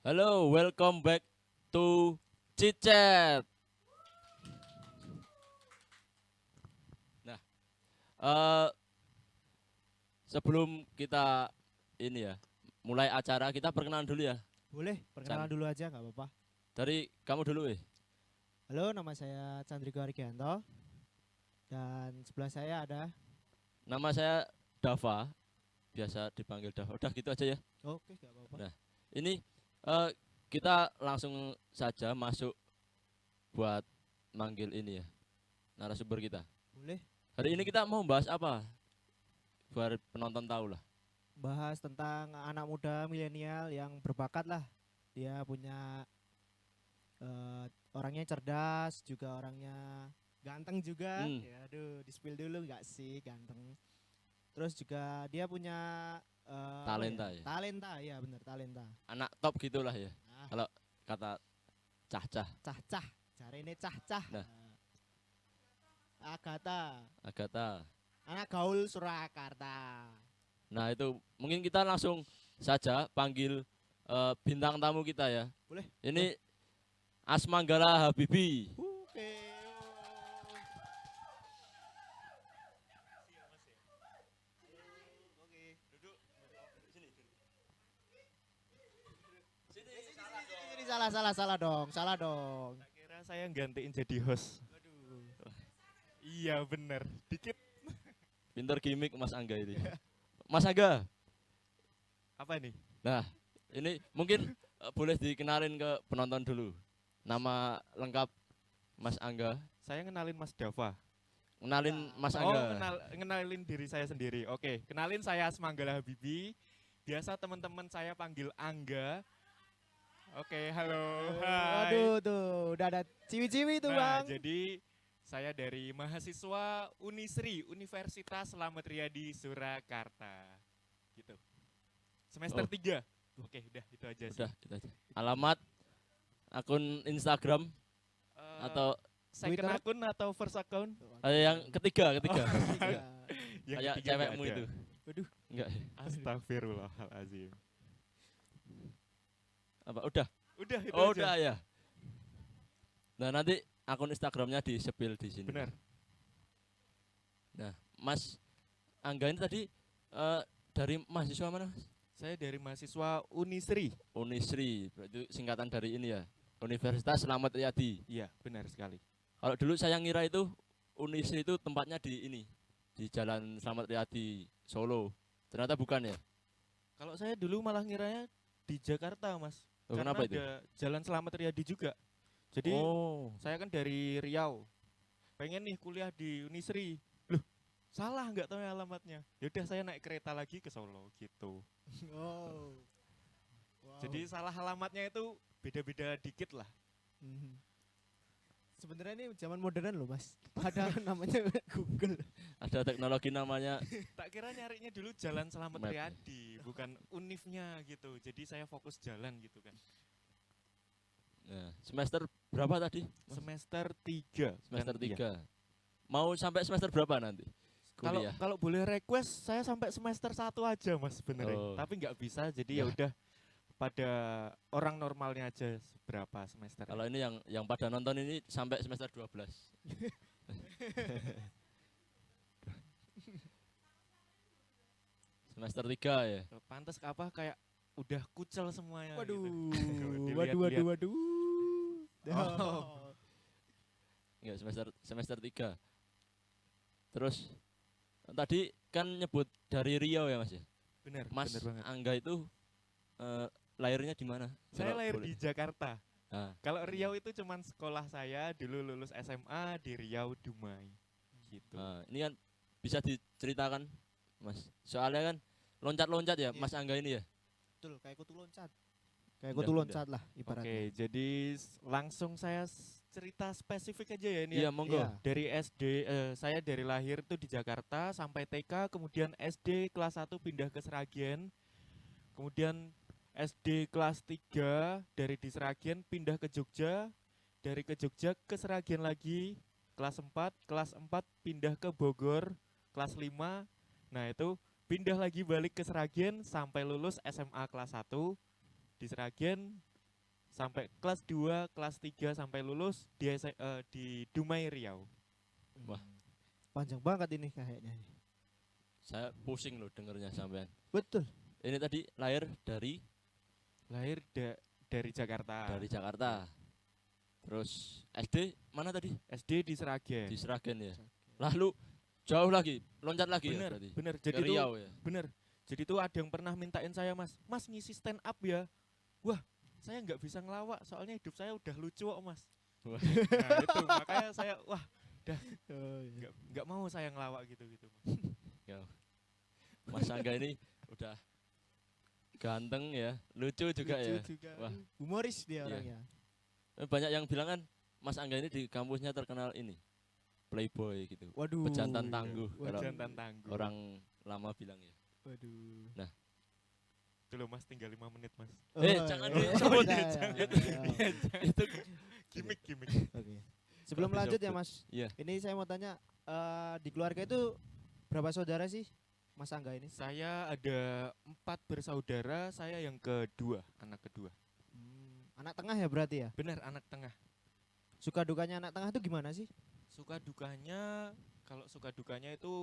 Halo, welcome back to Cicet. Nah, eh, sebelum kita ini ya, mulai acara kita perkenalan dulu ya. Boleh, Chan, perkenalan dulu aja nggak apa-apa. dari kamu dulu. Halo, nama saya Chandrika Arigianto dan sebelah saya ada. Nama saya Dava, biasa dipanggil Dava. Udah gitu aja ya. Oke, nggak apa-apa. Nah, ini eh, kita langsung saja masuk buat manggil ini ya, narasumber kita. Boleh Hari ini kita mau bahas apa? Biar penonton tahu lah. bahas tentang anak muda milenial yang berbakat lah. Dia punya eh, orangnya cerdas, juga orangnya ganteng juga. Hmm, Ya, aduh, di-spill dulu nggak sih ganteng. Terus juga dia punya apa ya? talenta ya. Talenta, ya bener talenta. Anak top gitulah ya. Nah, Kalau kata cah-cah. cah-cah, cari ini cah-cah. Nah, Agatha, Agatha. anak gaul Surakarta. Nah, itu mungkin kita langsung saja panggil bintang tamu kita ya. Boleh? Ini Asmanggala Habibi. Oke. Ini salah dong, salah dong. Tak kira saya gantiin jadi host. Waduh. Iya bener, dikit. Pinter gimmick Mas Angga ini. Mas Angga. Apa nih? Nah, ini mungkin boleh dikenalin ke penonton dulu. Nama lengkap Mas Angga. Saya kenalin Mas Dava. Kenalin Mas Oh, Angga. kenalin diri saya sendiri. Oke, kenalin saya Asmanggala Habibi. Biasa teman-teman saya panggil Angga. Oke, halo. Hai. Waduh tuh, udah ada ciwi-ciwi tuh, Nah, Bang. jadi saya dari mahasiswa Unisri, Universitas Slamet Riyadi Surakarta. Gitu. Semester Oh. 3. Oke, udah itu aja sih. Udah, itu aja. Alamat akun Instagram Eh, atau second Twitter? akun atau first account? yang ketiga. Tiga. Yang Kayak ketiga nggak cewekmu ada. itu. Waduh. Enggak. Astagfirullahalazim. Apa? Udah. Udah itu Oh, aja. udah ya. Nah, nanti akun Instagramnya di-spill di sini. Benar. Nah, Mas Angga ini tadi dari mahasiswa mana, Mas? Saya dari mahasiswa Unisri. Unisri, berarti singkatan dari ini ya. Universitas Slamet Riyadi. Iya, benar sekali. Kalau dulu saya ngira itu Unisri itu tempatnya di ini, di Jalan Slamet Riyadi, Solo. Ternyata bukan ya. Kalau saya dulu malah ngiranya di Jakarta, Mas. Oh, Karena kenapa itu? ada Jalan Selamat Riyadi juga. Jadi Oh, saya kan dari Riau. Pengen nih kuliah di Unisri. Loh, salah nggak tahu ya alamatnya. Yaudah saya naik kereta lagi ke Solo gitu. Oh. Wow. Jadi salah alamatnya itu beda-beda dikit lah. Mhm. Sebenarnya ini zaman modern loh, Mas. Ada namanya Google. ada teknologi namanya Tak kira nyarinya dulu Jalan Selamat Map. Riyadi, bukan unifnya gitu. Jadi saya fokus jalan gitu kan. Nah, semester berapa tadi? Mas? Semester 3. Semester 3. Mau sampai semester berapa nanti? Kalau Kuliah. kalau boleh request saya sampai semester 1 aja Mas sebenarnya. Oh. Tapi nggak bisa jadi ya Nah. udah pada orang normalnya aja berapa semester. Kalau ini yang pada nonton ini sampai semester 12. Semester 3 ya. Pantas apa kayak udah kucel semuanya Waduh. gitu. Waduh. Oh. Enggak, semester 3. Terus tadi kan nyebut dari Riau ya, Mas ya. Bener, Mas bener banget. Angga itu lahirnya di mana? Saya Kalau lahir boleh. di Jakarta. Nah, Kalau Riau itu cuman sekolah saya dulu lulus SMA di Riau Dumai. Gitu. nah, ini kan bisa diceritakan, Mas. Soalnya kan loncat-loncat ya, Iya. Mas Angga ini ya. Betul, kayak kutu loncat. Kayak Udah, kutu udah. loncat lah Oke, ibaratnya. jadi langsung saya cerita spesifik aja ya ini Iya, ya. monggo. Iya. Dari SD, saya dari lahir tuh di Jakarta sampai TK, kemudian SD kelas 1 pindah ke Seragen, kemudian SD kelas 3 dari di Seragen pindah ke Jogja, dari ke Jogja ke Seragen lagi, kelas 4 pindah ke Bogor, kelas 5, nah itu pindah lagi balik ke Seragen sampai lulus SMA kelas 1 di Seragen, sampai kelas 2, kelas 3 sampai lulus di Dumai Riau. Wah. Panjang banget ini kayaknya. Saya pusing loh dengernya sampean. Betul. Ini tadi lahir dari Lahir dari Jakarta. dari Jakarta. Terus SD mana tadi? SD di Seragen. Di Seragen ya. Lalu jauh lagi, loncat lagi ya Bener, berarti. bener. Ke Jadi tuh Riau ya. bener. Jadi tuh ada yang pernah mintain saya, Mas ngisi stand up ya. Wah, saya nggak bisa ngelawak soalnya hidup saya udah lucu kok, Mas. Wah. Nah, itu makanya saya Oh, iya. nggak mau saya ngelawak gitu. Ya. Mas Angga ini udah ganteng ya, lucu juga Lucu ya. juga. Wah. Humoris dia Iya. orangnya. Banyak yang bilang kan Mas Angga ini di kampusnya terkenal ini playboy gitu. Waduh. Pejantan tangguh kalau Jantan tangguh. orang lama bilang ya. Waduh. Itu loh, Mas, tinggal 5 menit, Mas. Jangan iya. disebut. Iya, Jangan. iya. Itu Gimik. Oke. Sebelum Tapi lanjut ya sebut. Mas, Iya. ini saya mau tanya di keluarga itu berapa saudara sih Mas Angga ini? Saya ada 4 bersaudara, saya yang kedua, anak kedua. Anak tengah ya berarti ya? Benar, anak tengah. Suka dukanya anak tengah itu gimana sih? Suka dukanya, kalau suka dukanya itu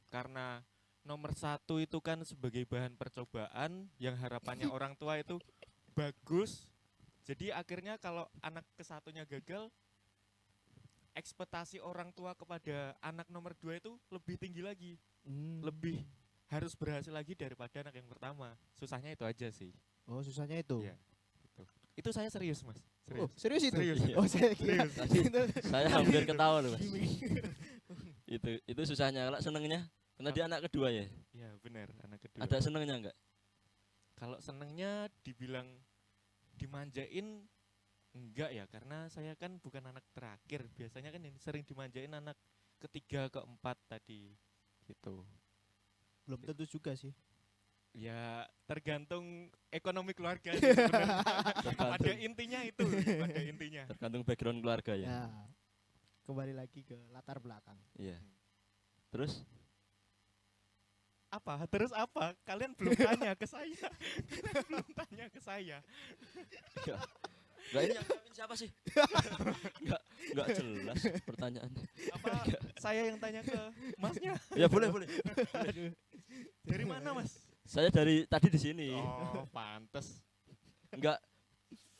karena nomor 1 itu kan sebagai bahan percobaan yang harapannya orang tua itu bagus. Jadi akhirnya kalau anak kesatunya gagal, ekspektasi orang tua kepada anak nomor 2 itu lebih tinggi lagi. Lebih harus berhasil lagi daripada anak yang pertama. Susahnya itu aja sih. Oh, susahnya itu. Iya. Itu saya serius, Mas. Oh, Serius. serius itu? Serius. Iya. Oh, saya kira. Tadi saya hampir ketawa loh Mas. Itu susahnya. Kalau senengnya karena dia anak kedua ya. Iya, benar, anak kedua. Ada senengnya enggak? Kalau senengnya dibilang dimanjain enggak ya, karena saya kan bukan anak terakhir. Biasanya kan yang sering dimanjain anak ketiga, keempat tadi gitu. Belum tentu juga sih. Ya tergantung ekonomi keluarga sih sebenarnya. Pada Tergantung, intinya itu, pada intinya. tergantung background keluarga ya. Ya. Kembali lagi ke latar belakang. Iya. Terus Apa? Terus apa? Kalian belum tanya ke saya. Kalian belum tanya ke saya. enggak ini yang jawabin siapa sih? Enggak jelas pertanyaannya. Apa saya yang tanya ke Masnya? Ya boleh. Dari mana, Mas? Saya dari tadi di sini. Oh, pantes. Enggak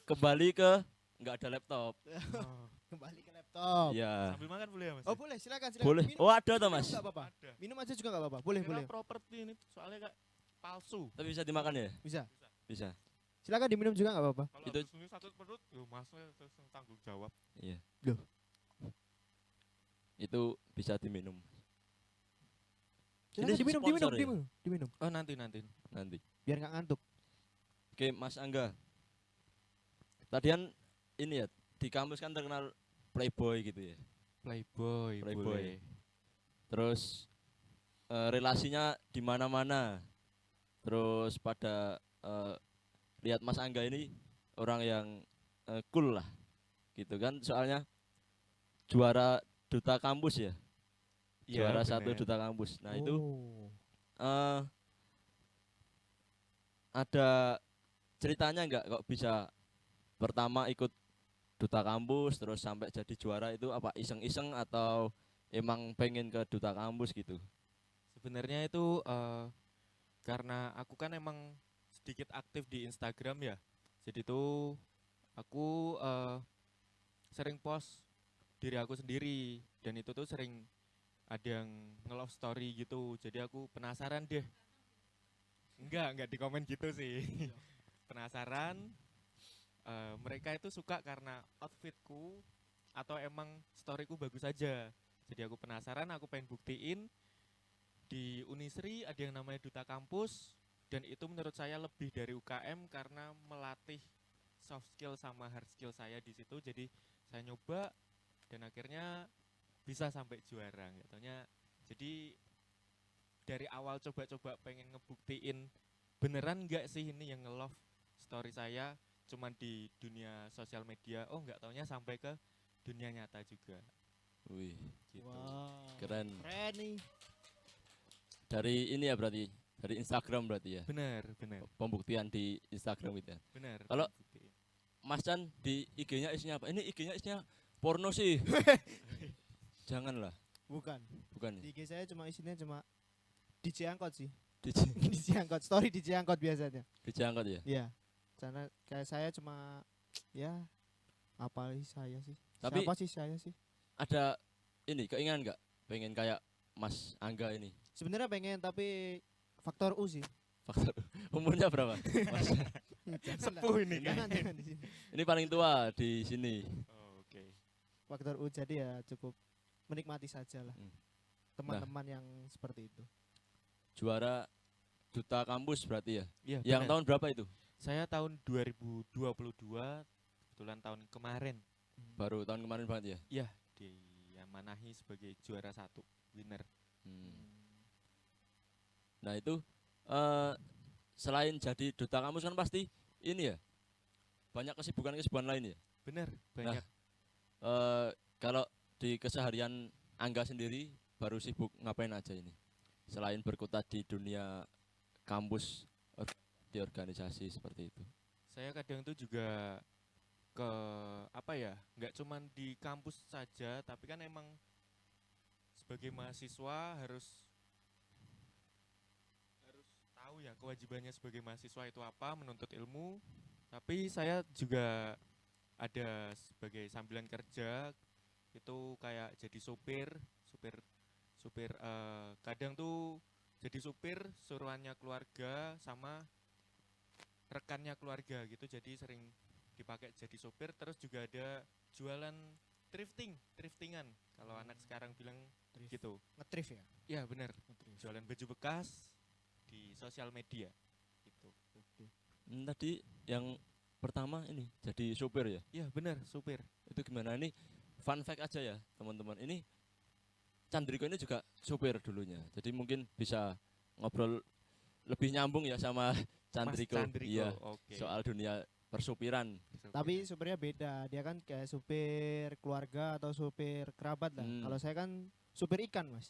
kembali ke enggak ada laptop. Oh, Kembali ke laptop. Iya. sambil makan boleh ya, Mas? Oh, boleh, silakan. Boleh. Minum, Oh, ada toh, Mas. minum nggak apa-apa. Ada. Minum aja juga nggak apa-apa. Boleh, Kira boleh. properti ini soalnya kayak palsu. Tapi bisa dimakan ya? Bisa. Bisa. Silakan diminum juga nggak apa-apa. Kalau Itu- habis ini satu perut, yo Masnya terus yang tanggung jawab. Iya. Loh. Itu bisa diminum. Silakan diminum, sponsor ya? diminum. Oh, nanti. Nanti. Biar nggak ngantuk. Oke, Mas Angga. Tadian ini ya, di kampus kan terkenal playboy gitu ya. Playboy. Playboy. Terus relasinya di mana-mana. Terus pada lihat Mas Angga ini orang yang cool lah. Gitu kan soalnya juara duta kampus ya. Iya, Juara satu bener. duta kampus. Nah, itu Oh. ada ceritanya nggak kok bisa pertama ikut duta kampus terus sampai jadi juara itu apa iseng-iseng atau emang pengen ke duta kampus gitu? Sebenarnya itu karena aku kan emang sedikit aktif di Instagram ya. Jadi tuh aku sering post diri aku sendiri dan itu tuh sering ada yang nge-love story gitu. Jadi aku penasaran deh. Enggak di komen gitu sih. Penasaran mereka itu suka karena outfitku atau emang storyku bagus aja. Jadi aku penasaran, aku pengen buktiin di Unisri ada yang namanya duta kampus dan itu menurut saya lebih dari UKM karena melatih soft skill sama hard skill saya di situ. Jadi saya nyoba dan akhirnya bisa sampai juara. Nggak taunya, jadi dari awal coba-coba pengen ngebuktiin beneran nggak sih ini yang nge-love story saya cuman di dunia sosial media. Oh, nggak taunya sampai ke dunia nyata juga. Wih, gitu. Wow. Keren. Keren nih. Dari ini ya berarti dari Instagram berarti ya. Bener. Pembuktian di Instagram gitu ya. Bener. Kalau- buktiin. Mas Chan di IG-nya isinya apa? Ini IG-nya isinya porno sih. Janganlah, Bukan. bukan. Di IG saya isinya cuma DJ angkot sih. DJ, DJ angkot, story DJ angkot biasanya. DJ angkot ya. Iya. Karena kayak saya cuma ya apa sih saya sih? Tapi- Siapa sih saya sih? Ada ini keinginan nggak? Pengen kayak Mas Angga ini. Sebenarnya pengen tapi faktor U sih. Faktor umurnya berapa? Mas, Jangan lah. Sepuh ini Jangan, kayaknya. jangan di sini. ini paling tua di sini. Oh, oke. Faktor U jadi ya cukup menikmati saja lah. Hmm. Teman-teman yang seperti itu. Juara duta kampus berarti ya. Iya, Yang benar. tahun berapa itu? Saya tahun 2022, kebetulan tahun kemarin Baru tahun kemarin banget ya. diamanahi sebagai juara 1 winner. Hmm. Nah itu selain jadi duta kampus kan pasti ini ya banyak kesibukan lain ya. Bener, banyak. Kalau di keseharian Angga sendiri baru sibuk ngapain aja ini? Selain berkutat di dunia kampus di organisasi seperti itu. Saya kadang tuh juga ke apa ya, nggak cuman di kampus saja, tapi kan emang sebagai mahasiswa harus tahu ya kewajibannya sebagai mahasiswa itu apa, menuntut ilmu. Tapi saya juga ada sebagai sambilan kerja itu kayak jadi supir, kadang tuh jadi supir suruhannya keluarga sama rekannya keluarga gitu, jadi sering dipakai jadi supir. Terus juga ada jualan thriftingan kalau anak sekarang bilang gitu. Ngetrif ya? Ya benar, jualan baju bekas di sosial media gitu. Tadi yang pertama ini jadi supir ya. Ya benar, supir. Itu gimana ini? Fun fact aja ya teman-teman. Ini Chandriko ini juga supir dulunya. Jadi mungkin bisa ngobrol lebih nyambung ya sama Chandriko. Mas Chandriko, Iya. oke. Soal dunia persupiran. Tapi supirnya beda. Dia kan kayak supir keluarga atau supir kerabat lah. Hmm. Kalau saya kan supir ikan, Mas.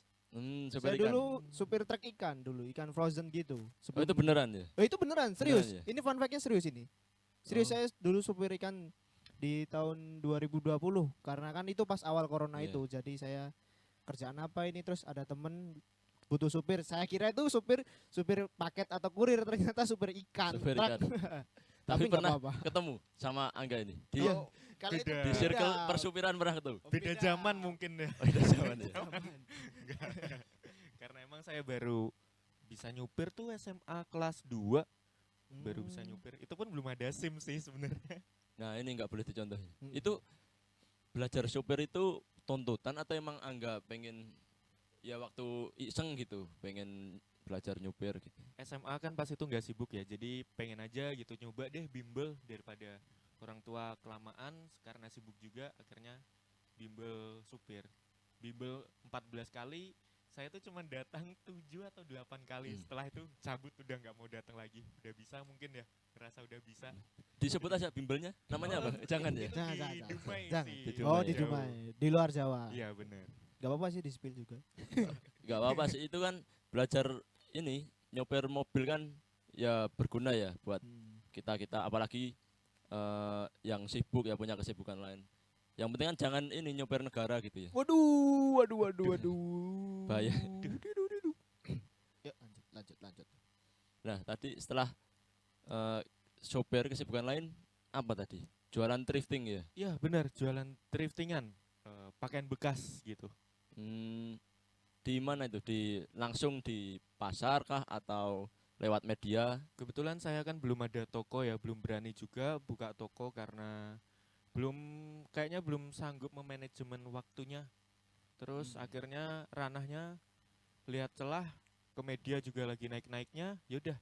Supir Saya ikan. dulu supir truk ikan dulu, ikan frozen gitu. Oh, itu beneran ya? Oh, itu beneran, serius. Beneran ya? Ini fun fact-nya serius ini. Serius, Oh. saya dulu supir ikan di tahun 2020 karena kan itu pas awal corona Iya. itu. Jadi saya kerjaan apa ini, terus ada temen butuh supir. Saya kira itu supir paket atau kurir, ternyata supir ikan. Supir truk. ikan. Tapi nggak pernah apa-apa. ketemu sama Angga ini di, Iya. Kalau itu beda. di Beda. circle persupiran pernah ketemu. Beda zaman mungkin ya. Oh, beda zaman ya. Karena emang saya baru bisa nyupir tuh SMA kelas 2 baru bisa Hmm. nyupir. Itu pun belum ada SIM sih sebenarnya. Nah ini nggak boleh dicontohin. Hmm. Itu belajar supir itu tuntutan atau emang Angga pengen ya waktu iseng gitu, pengen belajar nyupir gitu. SMA kan pas itu nggak sibuk ya, jadi pengen aja gitu nyoba deh bimbel daripada orang tua kelamaan karena sibuk juga, akhirnya bimbel supir. Bimbel 14 kali, saya tuh cuma datang 7 atau 8 kali. Setelah itu cabut, udah nggak mau datang lagi. Udah bisa mungkin ya, ngerasa udah bisa. Disebut aja bimbelnya, namanya apa? Jangan ya. Jangan, Di jangan. Dumai Jangan. sih. Di Oh, Dumai. di Jauh. Dumai, di luar Jawa. Iya bener. Gak apa-apa sih di spill juga. Gak apa-apa sih, itu kan belajar ini nyopir mobil kan ya berguna ya buat kita apalagi yang sibuk ya punya kesibukan lain. Yang penting kan jangan ini nyopir negara gitu ya. Waduh. Bahaya. Ya, lanjut. Nah tadi setelah sopir kesibukan lain apa tadi? Jualan thrifting ya. Iya bener, jualan thriftingan, pakaian bekas gitu. Di mana itu? Langsung di pasar kah atau lewat media? Kebetulan saya kan belum ada toko ya, belum berani juga buka toko karena kayaknya belum sanggup memanajemen waktunya. Terus akhirnya ranahnya lihat celah ke media juga lagi naik-naiknya, yaudah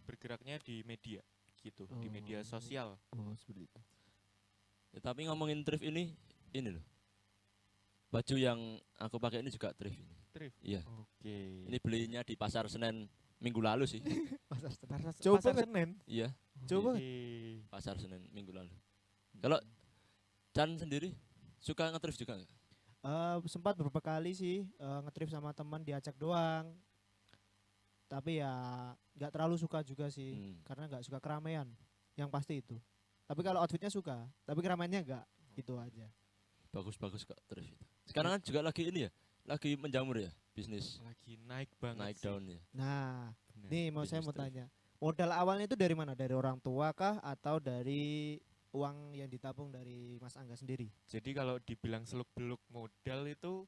bergeraknya di media gitu, di media sosial. Oh, seperti itu. Ya, tapi ngomongin thrift ini loh. Baju yang aku pakai ini juga thrift ini. Thrift. Iya. Oke. Ini belinya di pasar Senen minggu lalu sih. Jauh Pasar banget. Senen. Iya, Coba. Oke. pasar Senen minggu lalu. Kalau Chan sendiri suka nge-thrift juga nggak? Sempat beberapa kali sih ngetrip sama teman diajak doang. Tapi ya nggak terlalu suka juga sih, karena nggak suka keramaian. Yang pasti itu. Tapi kalau outfitnya suka, tapi keramaiannya enggak. Gitu aja. Bagus-bagus kok terus itu. Sekarang kan juga lagi ini ya, lagi menjamur ya bisnis Lagi naik banget naik sih. daun ya. Nah, Bener. nih mau saya mau Industri. tanya. Modal awalnya itu dari mana? Dari orang tua kah atau dari uang yang ditabung dari Mas Angga sendiri? Jadi kalau dibilang seluk-beluk modal itu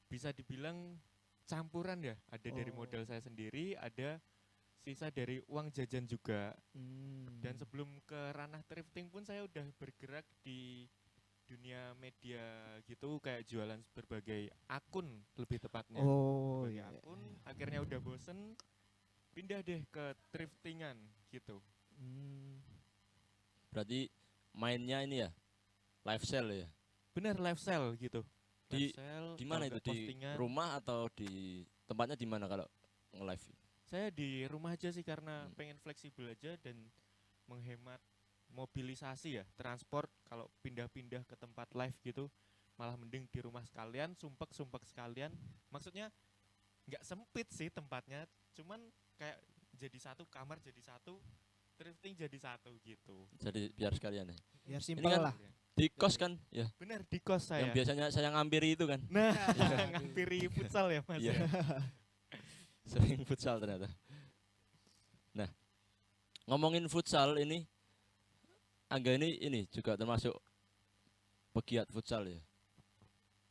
bisa dibilang campuran ya. Ada dari Oh. modal saya sendiri, ada sisa dari uang jajan juga. Dan Hmm. sebelum ke ranah thrifting pun saya udah bergerak di dunia media gitu, kayak jualan berbagai akun lebih tepatnya. Oh Berbagai iya. akun, akhirnya udah bosen, pindah deh ke thriftingan gitu. Hmm. Berarti mainnya ini ya, live sale ya. Bener lifestyle gitu. Di- Lifestyle, Di mana kalau itu? nggak Di postingan. rumah atau di tempatnya di mana kalau nge-live? Saya di rumah aja sih karena Hmm. pengen fleksibel aja dan menghemat mobilisasi ya, transport kalau pindah-pindah ke tempat live gitu malah mending di rumah sekalian, sumpek-sumpek sekalian. Maksudnya nggak sempit sih tempatnya, cuman kayak jadi satu kamar jadi satu, thrifting jadi satu gitu. Jadi biar sekalian ya. Biar Ini simpel kan lah. di kos kan ya. Bener di kos Yang saya. biasanya saya ngampiri itu kan. Nah, Aduh. ngampiri futsal ya Mas Iya. ya. Sering futsal ternyata. Nah, ngomongin futsal ini Angga ini juga termasuk pegiat futsal ya.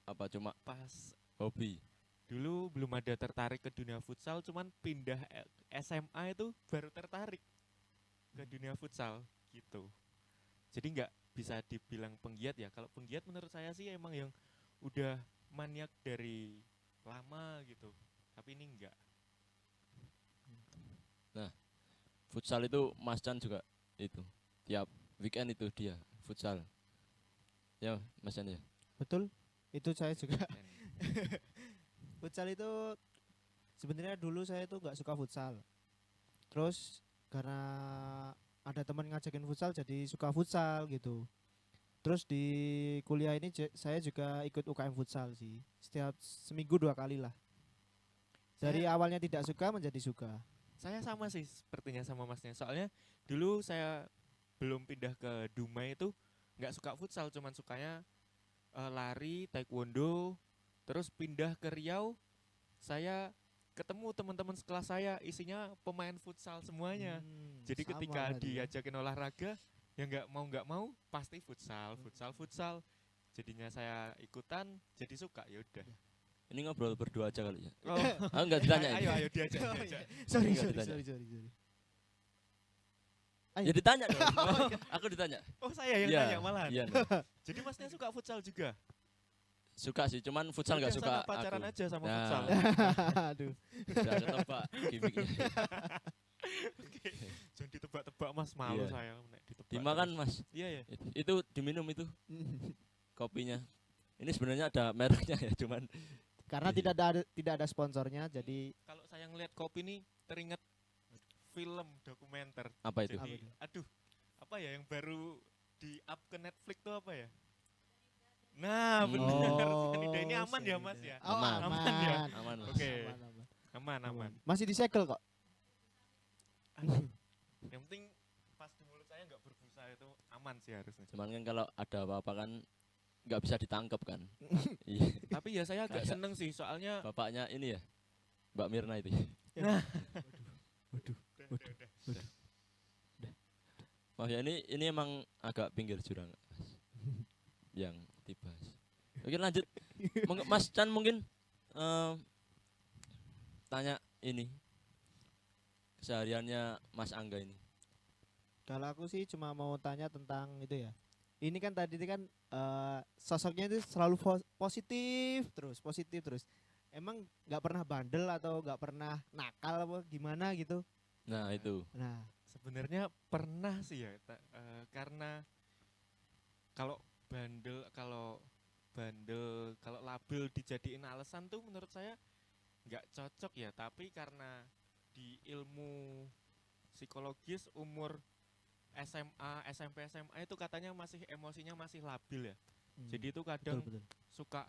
Apa cuma Pas hobi? dulu belum ada tertarik ke dunia futsal, cuman pindah SMA itu baru tertarik ke dunia futsal gitu. Jadi nggak bisa dibilang penggiat ya. Kalau penggiat menurut saya sih emang yang udah maniak dari lama gitu. Tapi ini enggak. Futsal itu Mas Chan juga itu. Tiap weekend itu dia futsal. Ya, Mas Chan ya. Betul. Itu saya juga. Dan Futsal itu sebenarnya dulu saya tuh nggak suka futsal. Terus karena ada teman ngajakin futsal jadi suka futsal gitu. Terus di kuliah ini saya juga ikut UKM futsal sih. Setiap seminggu 2 kali lah. Dari saya, awalnya tidak suka menjadi suka. saya sama sih sepertinya sama Masnya. Soalnya dulu saya belum pindah ke Dumai itu nggak suka futsal, cuman sukanya lari, taekwondo. Terus pindah ke Riau, saya ketemu teman-teman sekelas saya isinya pemain futsal semuanya. Jadi Sama ketika berarti ya. diajakin olahraga, ya nggak mau pasti futsal. Jadinya saya ikutan, jadi suka ya udah. Ini ngobrol berdua aja kali ya. Oh, Ah, enggak ditanya ini. ayo diajak. Oh, diajak. iya. Sorry, Enggak sorry, ditanya. sorry. Ya ditanya dong. Aku ditanya. Oh saya yang Iya, tanya malahan. Iya. Noh. Jadi Masnya suka futsal juga? Suka sih, cuman futsal Udah enggak suka sana pacaran aku. aja sama Nah. futsal. Aduh. Udah ketebak gimmicknya. Oke. Jangan ditebak-tebak Mas, malu Iya. saya nek ditebak. Dimakan terus. Mas. Iya ya. Itu diminum itu kopinya. Ini sebenarnya ada mereknya ya, cuman Karena tidak ada sponsornya jadi Kalau saya ngelihat kopi ini teringat film dokumenter. apa itu? Apa Jadi, itu? aduh, apa ya yang baru di up ke Netflix tuh apa ya? Nah, Hmm. benar. Oh, Cyanida ini aman ya, Mas cyanida. ya? Oh, Aman. Aman ya? Aman, Mas. Oke. Aman. Aman. Masih disegel kok. Yang penting pas di mulut saya nggak berbusa itu aman sih harusnya. Cuman kan kalau ada apa-apa kan nggak bisa ditangkap kan. Iya. Tapi ya saya agak Kayak- seneng sih, soalnya Bapaknya ini ya, Mbak Mirna itu. Maaf ya, ini emang agak pinggir jurang, Mas. Yang dibahas. Oke lanjut. Mas Chan mungkin tanya ini kesehariannya Mas Angga ini. Kalau aku sih cuma mau tanya tentang itu ya. Ini kan tadi itu kan sosoknya itu selalu positif terus. Emang nggak pernah bandel atau nggak pernah nakal apa gimana gitu? Nah itu. Nah, sebenarnya pernah sih ya, karena kalau bandel, kalau label dijadiin alasan tuh menurut saya nggak cocok ya. Tapi karena di ilmu psikologis umur SMA, SMP, SMA itu katanya masih emosinya masih labil ya. Jadi itu kadang betul. suka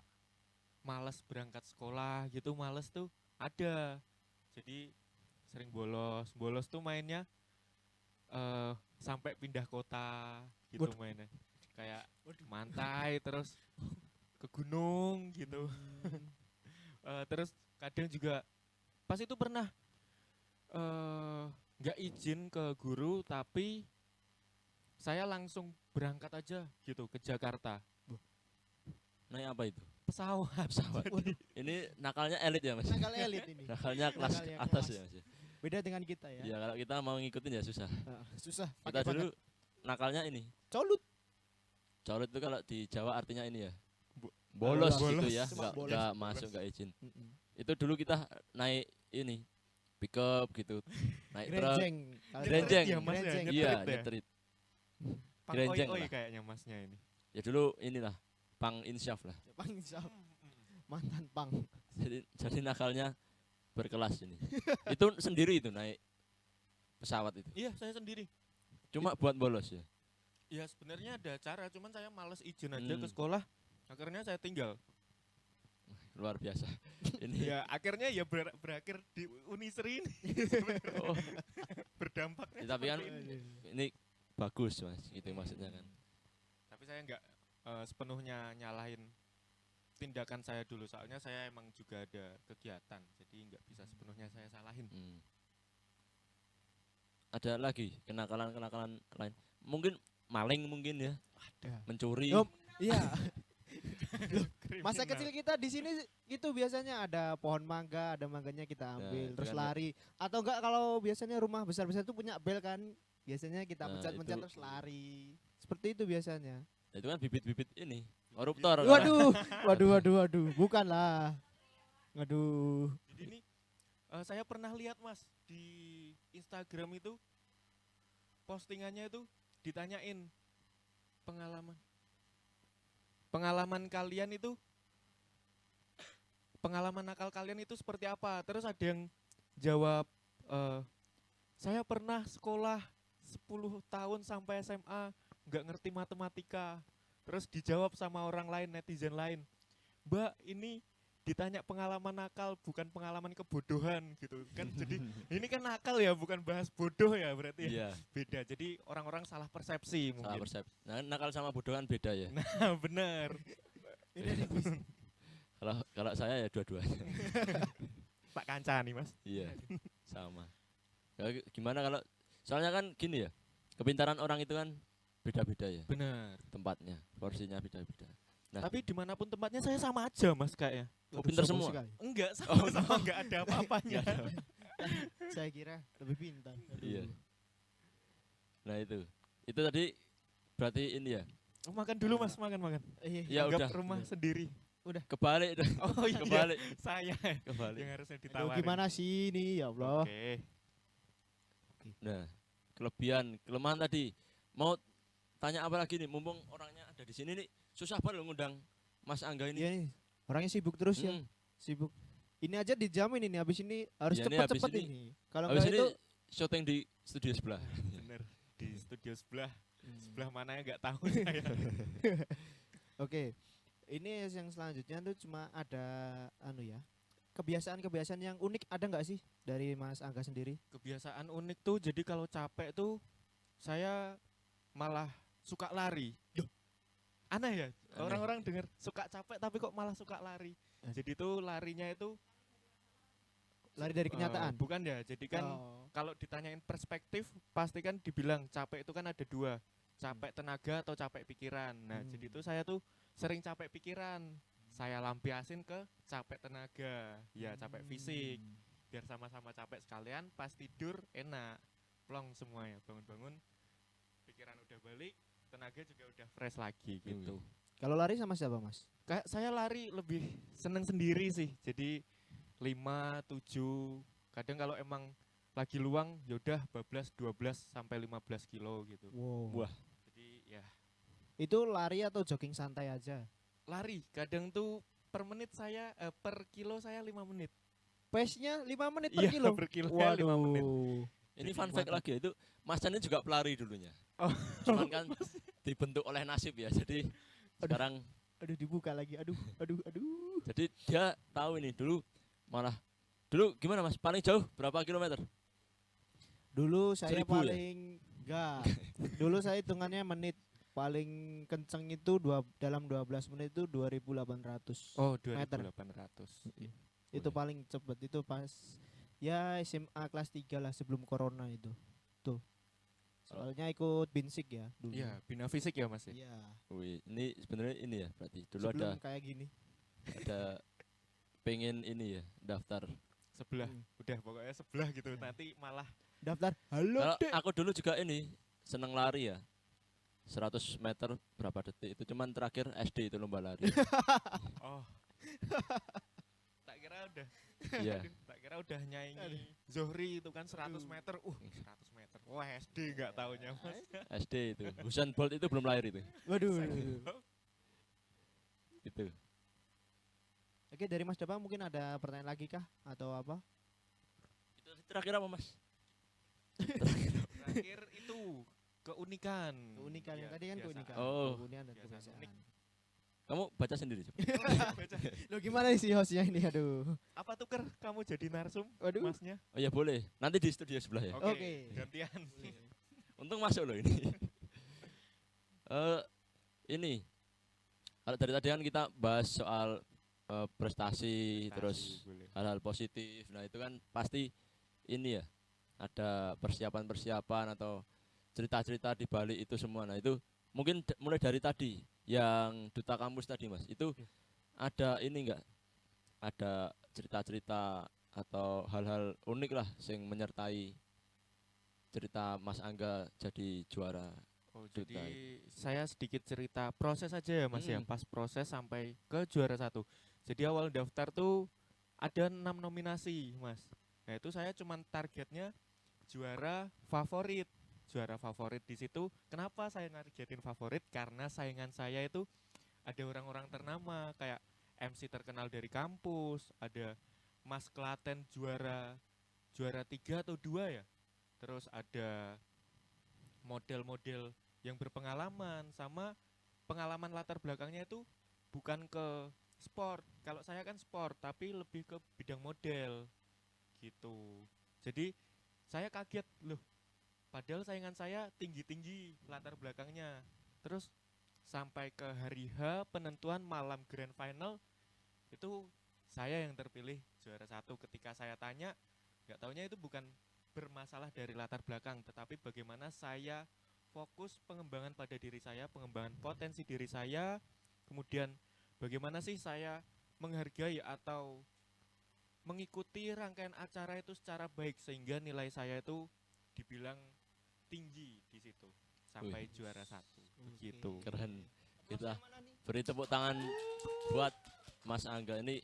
males berangkat sekolah gitu, males tuh ada. Jadi sering bolos tuh mainnya sampai pindah kota gitu Waduh. mainnya. Kayak mantai terus ke gunung gitu. Terus kadang juga pas itu pernah nggak izin ke guru tapi saya langsung berangkat aja gitu ke Jakarta. Naik apa itu? Pesawat. Pesawat. Ini nakalnya elit ya Mas. Nakal elit ini. Nakalnya kelas Nakalnya atas kelas. ya Mas. Beda dengan kita ya. Ya kalau kita mau ngikutin ya susah. Susah. Kita pakai dulu banget. nakalnya ini. Colut. Colot itu kalau di Jawa artinya ini ya. Bo- Bolos bolos. gitu ya, Cuma bolos. enggak masuk, enggak izin. Mm-mm. Itu dulu kita naik ini pick up gitu. Naik truk. Grenjeng. Kalau Grenjeng. Ya, Mas, ya, Grenjeng. nyeterit Iya, ya? nyeterit. Pang Grenjeng oi-oi lah. kayaknya masnya ini. Ya dulu inilah Pang Insyaf lah. Pang Insyaf. Mantan pang. Jadi nakalnya berkelas ini. Itu sendiri itu naik pesawat itu. Iya, saya sendiri. Cuma buat bolos ya. Ya sebenarnya ada cara, cuman saya males izin aja ke Hmm. sekolah. Akhirnya saya tinggal. Luar biasa. Ini Ya akhirnya ya berakhir di Unisri ini. oh, Berdampaknya. ya, tapi kan seperti ini. ini bagus Mas, gitu maksudnya kan. Tapi saya nggak sepenuhnya nyalahin tindakan saya dulu. Soalnya saya emang juga ada kegiatan, jadi nggak bisa sepenuhnya saya salahin. Hmm. Ada lagi kenakalan-kenakalan lain. Mungkin maling mungkin ya, Ada. mencuri. Yup. Iya. Masa Kriminal. kecil kita di sini itu biasanya ada pohon mangga, ada mangganya kita ambil, itu terus kan lari. Atau enggak kalau biasanya rumah besar-besar itu punya bel kan, biasanya kita Nah, pencet-pencet itu- terus lari. Seperti itu biasanya. Itu kan bibit-bibit ini, koruptor. kan? Waduh, waduh, bukanlah. Waduh. Jadi ini saya pernah lihat Mas di Instagram itu postingannya itu ditanyain pengalaman kalian itu pengalaman nakal kalian itu seperti apa? Terus ada yang jawab saya pernah sekolah 10 tahun sampai SMA nggak ngerti matematika. Terus dijawab sama orang lain, netizen lain, Mbak ini ditanya pengalaman nakal bukan pengalaman kebodohan gitu kan. Jadi ini kan nakal ya, bukan bahas bodoh ya berarti ya. Iya, Beda. Jadi orang-orang salah persepsi salah mungkin. persepsi. Nah, nakal sama bodoh kan beda ya. Nah, bener. Kalau saya ya dua-duanya. Pak Kanca nih Mas. Iya, sama. Ya, gimana kalau soalnya kan gini ya, kepintaran orang itu kan beda-beda ya Bener. tempatnya, porsinya beda-beda. Nah, Tapi dimanapun tempatnya saya sama aja Mas kayaknya. Oh, pinter semua? Enggak, sama-sama enggak ada apa-apanya. Saya kira lebih pintar. Iya. Nah itu tadi berarti ini ya, Oh, makan dulu Mas, makan. Iya. Ya Anggap udah. rumah sendiri. kebalik dah. Oh iya, Kebalik, saya kebalik. yang harusnya Aduh, ditawarin. gimana sih ini ya Allah. Oke. Nah, kelemahan tadi. Mau tanya apa lagi nih? Mumpung orangnya ada di sini nih, susah banget lo ngundang Mas Angga ini. Iya nih. Orangnya sibuk terus ya. Hmm. Sibuk. Ini aja dijamin ini habis ini harus Iya, ini cepet-cepet habis ini. Kalau Habis enggak ini itu syuting di studio sebelah. Bener. Di studio sebelah mana ya nggak tahu saya. Oke. Ini yang selanjutnya tuh cuma ada anu ya. Kebiasaan-kebiasaan yang unik ada nggak sih dari Mas Angga sendiri? Kebiasaan unik tuh, jadi kalau capek tuh saya malah suka lari. Aneh ya, Aneh. orang-orang dengar suka capek tapi kok malah suka lari. Jadi tuh larinya itu Lari dari kenyataan. bukan ya, jadi kan Oh. kalau ditanyain perspektif pasti kan dibilang capek itu kan ada dua, capek tenaga atau capek pikiran. Nah Hmm. jadi tuh saya tuh sering capek pikiran, saya lampiasin ke capek tenaga, ya capek fisik, biar sama-sama capek sekalian. Pas tidur enak, plong semuanya, bangun-bangun pikiran udah balik, tenaga juga udah fresh lagi gitu. Kalau lari sama siapa Mas? Kayak saya lari lebih seneng sendiri sih, jadi 5, 7, kadang kalau emang lagi luang yaudah bablas 12 sampai 15 kilo gitu. Wow. Wah. Jadi ya Itu lari atau jogging santai aja? lari, kadang tuh per menit saya per kilo saya 5 menit. Pace-nya 5 menit per Iya, kilo. per kilo 5 menit. Ini Jadi fun fact mantap. lagi ya, itu Mas Chan ini juga pelari dulunya. Oh. Cuman kan dibentuk oleh nasib ya. Jadi sekarang Aduh dibuka lagi. Aduh. jadi dia tahu ini dulu gimana Mas? Paling jauh berapa kilometer? Dulu saya 1000 ya? paling Enggak. Dulu saya hitungannya menit paling kenceng itu dalam 12 menit itu 2.800 Oh, meter. 2.800. Itu Boleh. paling cepet itu pas ya SMA kelas 3 lah sebelum corona itu. Tuh. Soalnya ikut Binsik ya dulu. Iya, bina fisik ya Mas ya. Iya. Wih, ini sebenarnya ini ya berarti dulu Sebelum ada kayak gini. pengen ini ya daftar. Sebelah, Hmm. udah pokoknya sebelah gitu. Iya. Nanti malah Daftar. Halo, Kalau Dek. aku dulu juga ini seneng lari ya. 100 meter berapa detik itu cuman terakhir SD itu lomba lari. oh. Tak kira udah. Iya. Aduh, tak kira udah nyaingi Zohri itu kan 100 meter. 100 meter. Wah, SD enggak taunya Mas. SD itu. Usain Bolt itu belum lahir itu. Waduh. Itu. Oke, dari Mas Dapa mungkin ada pertanyaan lagi kah atau apa? Itu terakhir apa, Mas? Terakhir itu keunikan. Keunikan yang Iya, tadi kan biasa. keunikan. Oh. Keunikan dan Biasa kebiasaan. unik. Kamu baca sendiri coba. Baca. Lo gimana sih hostnya ini? Aduh. Apa tuker kamu jadi narsum Waduh. Masnya? Oh ya boleh. Nanti di studio sebelah ya. Oke. Gantian. Untung masuk loh ini. Ini kalau dari tadi kan kita bahas soal prestasi, terus boleh. hal-hal positif. Nah itu kan pasti ini ya ada persiapan-persiapan atau cerita-cerita di balik itu semua. Nah itu mungkin mulai dari tadi yang duta kampus tadi Mas. Itu ada ini enggak? Ada cerita-cerita atau hal-hal unik lah yang menyertai cerita Mas Angga jadi juara. Oh, Duta jadi saya sedikit cerita proses aja ya Mas ya, Mm. pas proses sampai ke juara 1. Jadi awal daftar tuh ada 6 nominasi Mas. Nah itu saya cuman targetnya juara favorit. Juara favorit di situ. Kenapa saya nargetin favorit? Karena saingan saya itu ada orang-orang ternama kayak MC terkenal dari kampus, ada Mas Klaten juara 3 atau 2 ya. Terus ada model-model yang berpengalaman sama pengalaman latar belakangnya itu bukan ke sport. Kalau saya kan sport tapi lebih ke bidang model gitu. Jadi saya kaget loh. Padahal saingan saya tinggi-tinggi latar belakangnya. Terus sampai ke hari H penentuan malam grand final itu saya yang terpilih juara 1. Ketika saya tanya, nggak taunya itu bukan bermasalah dari latar belakang, tetapi bagaimana saya fokus pengembangan pada diri saya, pengembangan potensi diri saya, kemudian bagaimana sih saya menghargai atau mengikuti rangkaian acara itu secara baik sehingga nilai saya itu dibilang tinggi di situ sampai juara 1 begitu. Keren. Kita beri tepuk tangan buat Mas Angga. Ini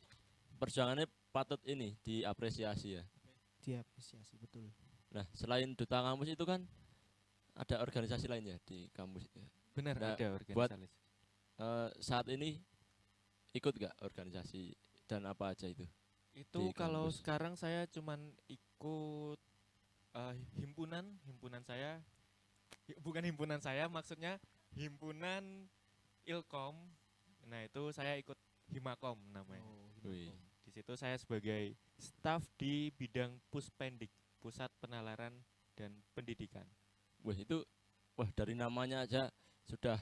perjuangannya patut ini diapresiasi ya. Diapresiasi betul. Nah selain duta kampus itu kan ada organisasi lainnya di kampus ya. Benar Nah, ada buat organisasi. Saat ini ikut gak organisasi dan apa aja itu? Itu di kalau kampus? sekarang saya cuman ikut himpunan saya bukan himpunan saya, maksudnya himpunan Ilkom. Nah, itu saya ikut Himakom namanya. Wih. Di situ saya sebagai staf di bidang Puspendik, Pusat Penalaran dan Pendidikan. Wah itu wah dari namanya aja sudah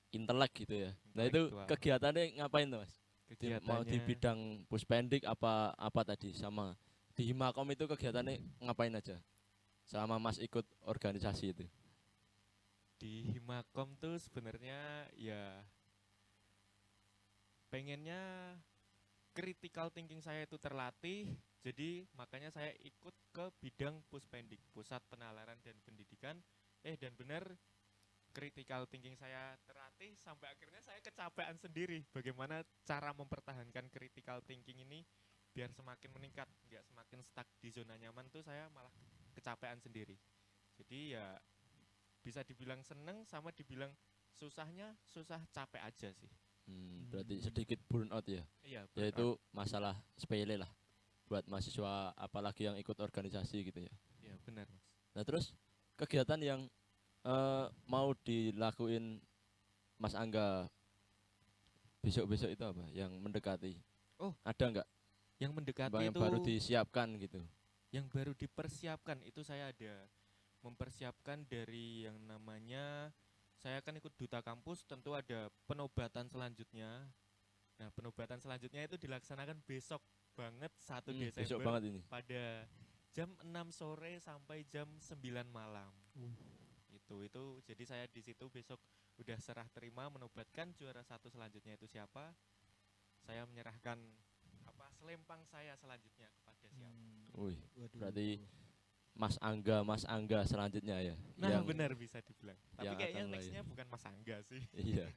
intelek gitu ya. Nah itu Intelektual. kegiatannya ngapain tuh Mas? Mau di Kegiatannya bidang puspendik apa tadi sama di Himakom itu kegiatannya ngapain aja? Sama Mas ikut organisasi itu. di Himakom tuh sebenarnya ya pengennya critical thinking saya itu terlatih, jadi makanya saya ikut ke bidang Puspendik, Pusat Penalaran dan Pendidikan. Dan benar critical thinking saya terlatih sampai akhirnya saya kecapean sendiri bagaimana cara mempertahankan critical thinking ini biar semakin meningkat, nggak semakin stuck di zona nyaman tuh saya malah kecapean sendiri. Jadi ya bisa dibilang seneng sama dibilang susah capek aja sih. Berarti sedikit burn out ya. Iya, Yaitu masalah sepele lah buat mahasiswa apalagi yang ikut organisasi gitu ya. Iya benar Mas. Nah terus kegiatan yang mau dilakuin Mas Angga besok-besok itu apa? Yang mendekati? Oh. Ada nggak? Yang mendekati Yang itu baru disiapkan gitu? yang baru dipersiapkan itu saya ada mempersiapkan dari yang namanya, saya kan ikut duta kampus, tentu ada penobatan selanjutnya. Nah, penobatan selanjutnya itu dilaksanakan besok banget 1 Besok Desember banget ini. pada jam 6 sore sampai jam 9 malam. Itu jadi saya di situ besok udah serah terima menobatkan juara 1 selanjutnya itu siapa. Saya menyerahkan selempang saya selanjutnya kepada siapa. Wih, Waduh. berarti Mas Angga selanjutnya ya. Nah, yang benar bisa dibilang. Tapi yang kayaknya akan lahir. nextnya bukan Mas Angga sih. Iya.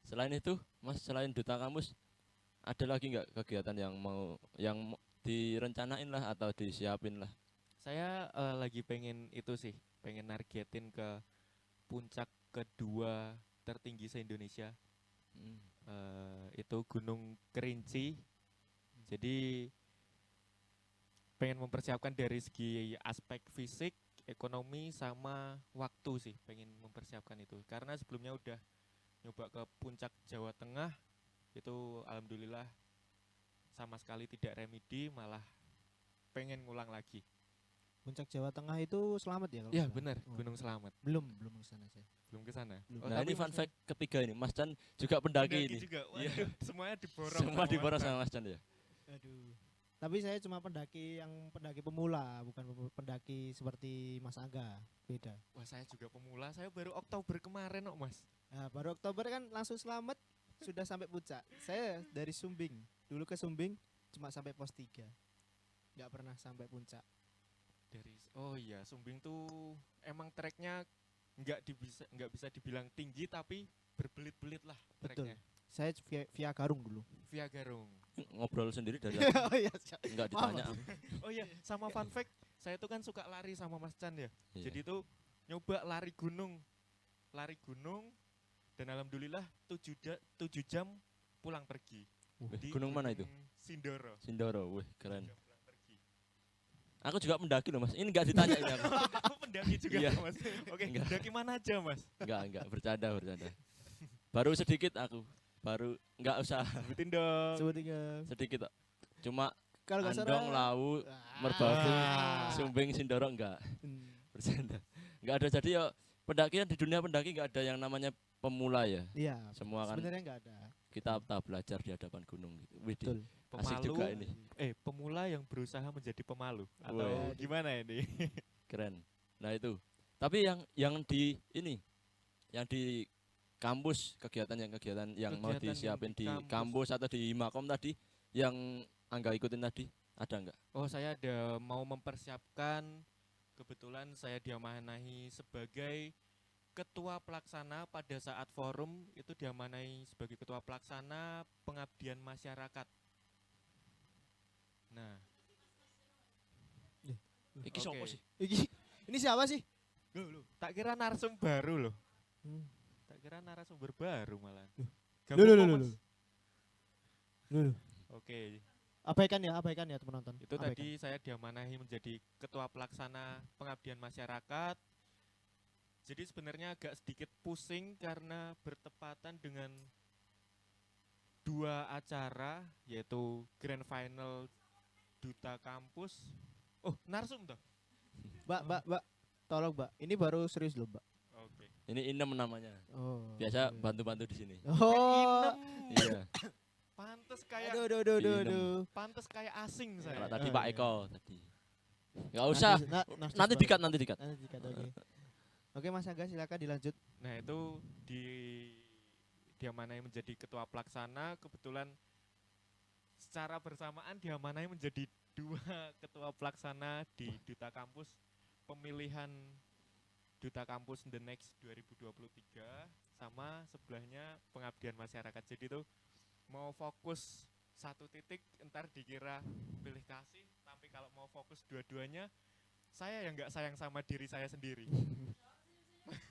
Selain itu, Mas, selain duta kampus, ada lagi nggak kegiatan yang direncanain lah atau disiapin lah? Saya lagi pengen itu sih, pengen nargetin ke puncak kedua tertinggi se-Indonesia. Hmm. Itu Gunung Kerinci. Jadi pengen mempersiapkan dari segi aspek fisik, ekonomi sama waktu sih, pengen mempersiapkan itu. Karena sebelumnya udah nyoba ke puncak Jawa Tengah, itu alhamdulillah sama sekali tidak remedi, malah pengen ngulang lagi. Puncak Jawa Tengah itu Selamat ya kalau Ya nggak salah? benar, Oh. Gunung Selamat. Belum ke sana saya. Belum ke sana. Belum. Oh, Nah, tapi ini fun Mas fact ketiga ini, Mas Chan juga pendaki ini. juga. Iya. Waduh, semuanya diborong. Semua sama diborong Mas Chan. sama Mas Chan ya. Aduh. Tapi saya cuma pendaki pemula, bukan pendaki seperti Mas Angga, beda. Wah, saya juga pemula. Saya baru Oktober kemarin kok, Mas. Nah, baru Oktober kan langsung Selamat sudah sampai puncak. Saya dari Sumbing, dulu ke Sumbing cuma sampai pos 3. Nggak pernah sampai puncak. Oh iya, Sumbing tuh emang treknya nggak bisa dibilang tinggi tapi berbelit-belit lah Betul. treknya. Saya via Garung dulu. Via Garung. Ngobrol sendiri dari tadi. Oh iya, siap. Enggak Maaf, ditanya. Oh iya, sama fun fact, saya tuh kan suka lari sama Mas Chan ya. Iya. Jadi tuh nyoba lari gunung dan alhamdulillah 7 jam pulang pergi. Di gunung mana itu? Sindoro. Sindoro, wih keren. 7 jam pulang pergi. Aku juga pendaki loh, Mas. Ini enggak ditanya ini aku. Aku pendaki juga Iya. Mas. Oke, Enggak. pendaki mana aja Mas? Enggak, bercanda. Baru sedikit aku. Baru enggak usah Sebutin dong. Sebutin sedikit kok. Cuma kalau nggak Andong, salah. Lawu, Ah. Merbabu, Sumbing, Sindoro enggak. Hmm. Bercanda. Enggak ada, jadi ya pendakian di dunia pendaki enggak ada yang namanya pemula ya. Iya. Semua kan Sebenarnya nggak ada. kita belajar di hadapan gunung gitu. Wih, Betul. asik juga ini. Pemula yang berusaha menjadi pemalu atau Wah. gimana ini? Keren. Nah itu. Tapi yang di ini, yang di kampus, kegiatan yang Kegiatan mau yang disiapin di di kampus. kampus atau di Makom tadi, yang Angga ikutin tadi, ada enggak? Oh, saya ada mau mempersiapkan, kebetulan saya diamanahi sebagai ketua pelaksana pada saat forum, itu diamanahi sebagai ketua pelaksana pengabdian masyarakat. Nah, Iki Oke. sopo sih? Ini siapa sih? tak kira narsum baru loh. Hmm. Tak kira narasumber baru malah. Loh. Gabung Loh, kok, loh, Mas. loh. Loh. Oke, Abaikan ya teman nonton. itu tadi saya diamanahi menjadi ketua pelaksana pengabdian masyarakat. Jadi sebenarnya agak sedikit pusing karena bertepatan dengan 2 acara, yaitu Grand Final Duta Kampus. Oh, narsum toh? Mbak, tolong Mbak. Ini baru serius loh Mbak. Oke. Ini Inem namanya. Oh. Biasa iya. bantu-bantu di sini. Oh. Iya. Pantes kayak Aduh. pantes kayak asing saya. Kalau tadi Oh, Pak iya. Eko tadi. Enggak usah. Narsis Nanti banget. dikat, nanti dikat. Nanti dikat, oke. Oke Mas Angga silakan dilanjut. Nah, itu diamanai menjadi ketua pelaksana, kebetulan secara bersamaan diamanai menjadi 2 ketua pelaksana di Duta Kampus, pemilihan Duta Kampus The Next 2023, sama sebelahnya pengabdian masyarakat. Jadi tuh mau fokus satu titik entar dikira pilih kasih, tapi kalau mau fokus dua-duanya saya yang nggak sayang sama diri saya sendiri.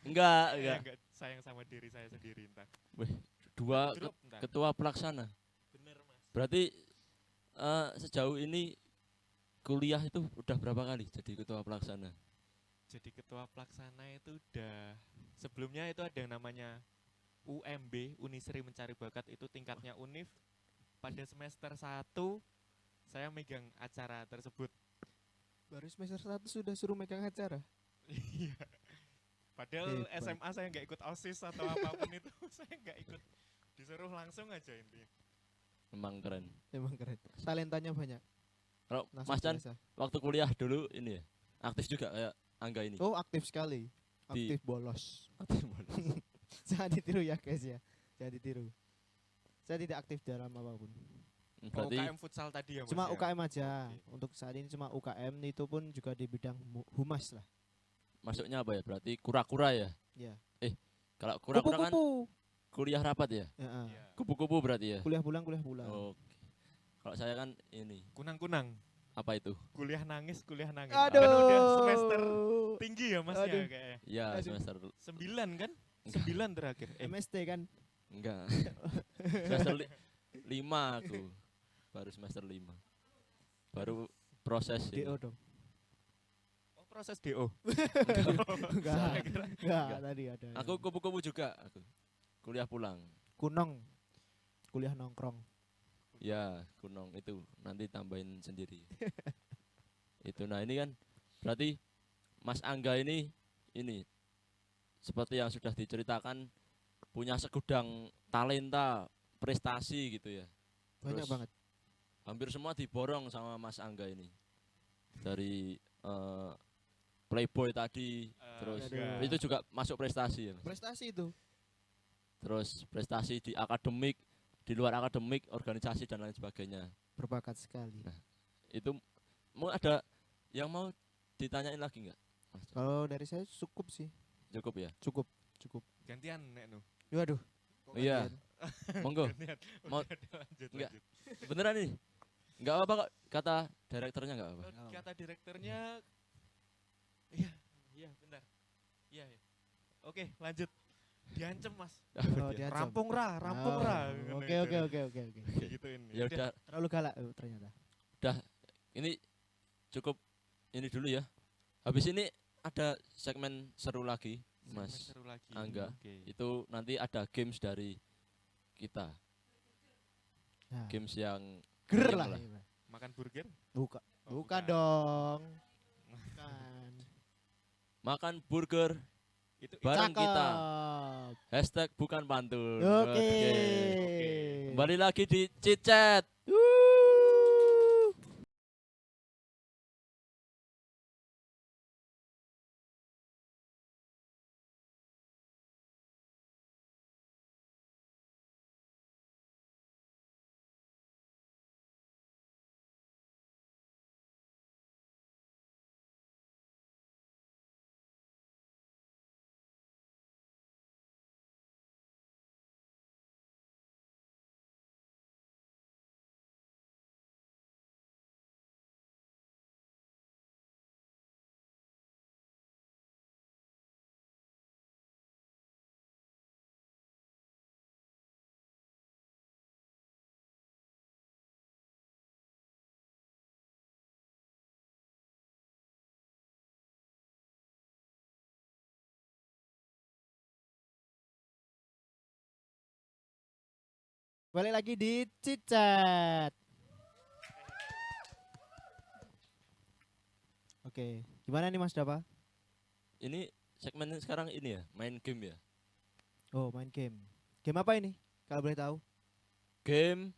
Enggak. Saya nggak sayang sama diri saya sendiri entar. Wih, 2 Drop entar. ketua pelaksana. Bener Mas. Berarti sejauh ini kuliah itu udah berapa kali jadi ketua pelaksana? Jadi ketua pelaksana itu udah, sebelumnya itu ada yang namanya UMB, Unisri Mencari Bakat, itu tingkatnya UNIF. Pada semester 1 saya megang acara tersebut. Baru semester 1 sudah suruh megang acara. Iya. Padahal Hebat. SMA saya nggak ikut OSIS atau apapun itu, saya nggak ikut. Disuruh langsung aja intinya. Emang keren. Emang keren. Talentanya banyak. Kalau Langsung Mas Chan biasa. waktu kuliah dulu ini ya, aktif juga kayak Angga ini. Oh, aktif sekali. Di- Aktif bolos. Aktif bolos. Jangan ditiru ya guys ya. Jangan ditiru. Saya tidak aktif dalam apapun. Berarti UKM futsal tadi ya Mas Cuma ya? UKM aja. Oke. Untuk saat ini cuma UKM, itu pun juga di bidang humas lah. masuknya apa ya? Berarti kura-kura ya. Ya. Kalau kura-kura kan Kupu-kupu. kuliah rapat ya. Ya, Iya. Kupu-kupu berarti ya. kuliah pulang. Oke. Kalau saya kan ini Kunang-kunang. apa itu? Kuliah nangis. Aduh. Kan udah semester tinggi ya Mas ya Aduh. kayaknya. Ya Aduh. semester 9 kan? Enggak. 9 terakhir. MST kan. enggak. Semester 5 aku. Baru semester 5. Baru proses ini. DO dong. Oh, proses DO. Enggak. Enggak, Enggak. tadi ada. Aku kupu-kupu juga aku. Kuliah pulang. Kunong. Kuliah nongkrong. Ya, kunong itu nanti tambahin sendiri. Itu nah ini kan berarti Mas Angga ini seperti yang sudah diceritakan punya segudang talenta, prestasi gitu ya. Banyak Terus banget. hampir semua diborong sama Mas Angga ini. Dari Playboy tadi, terus Aduh. itu juga masuk prestasi ya. Mas? Prestasi itu. Terus prestasi di akademik, di luar akademik, organisasi dan lain sebagainya. Berbakat sekali. Nah. Itu mau ada yang mau ditanyain lagi nggak? Mas? Kalau dari saya cukup sih. Cukup ya. Cukup. Gantian Nek Nu. Waduh. Kok Iya. gantian? Monggo. Gantian. Mau- Udah, lanjut, Enggak. lanjut. Beneran nih. Nggak apa-apa kok kata direkturnya nggak apa. Kata direkturnya iya bentar. Iya. Oke, lanjut. Diancem Mas. Oh, diancam. Rampung ra. Oh, Oke. Gituin. Ya udah, Terlalu galak ternyata. ini cukup ini dulu ya. Habis ini ada segmen seru lagi, Segmen Mas. seru lagi. Angga. Oke. Itu nanti ada games dari kita. Nah, Games yang ger game lah. Makan burger? Buka. Oh, Buka bukan. dong. Bukan. makan burger Itu bareng Cakep. kita. Hashtag bukan pantun. Oke. Kembali lagi di Cicet. Balik lagi di Cicat. Oke, gimana nih Mas Dapa? Ini segmen sekarang ini ya, main game ya. Oh, main game. Game apa ini? Kalau boleh tahu? Game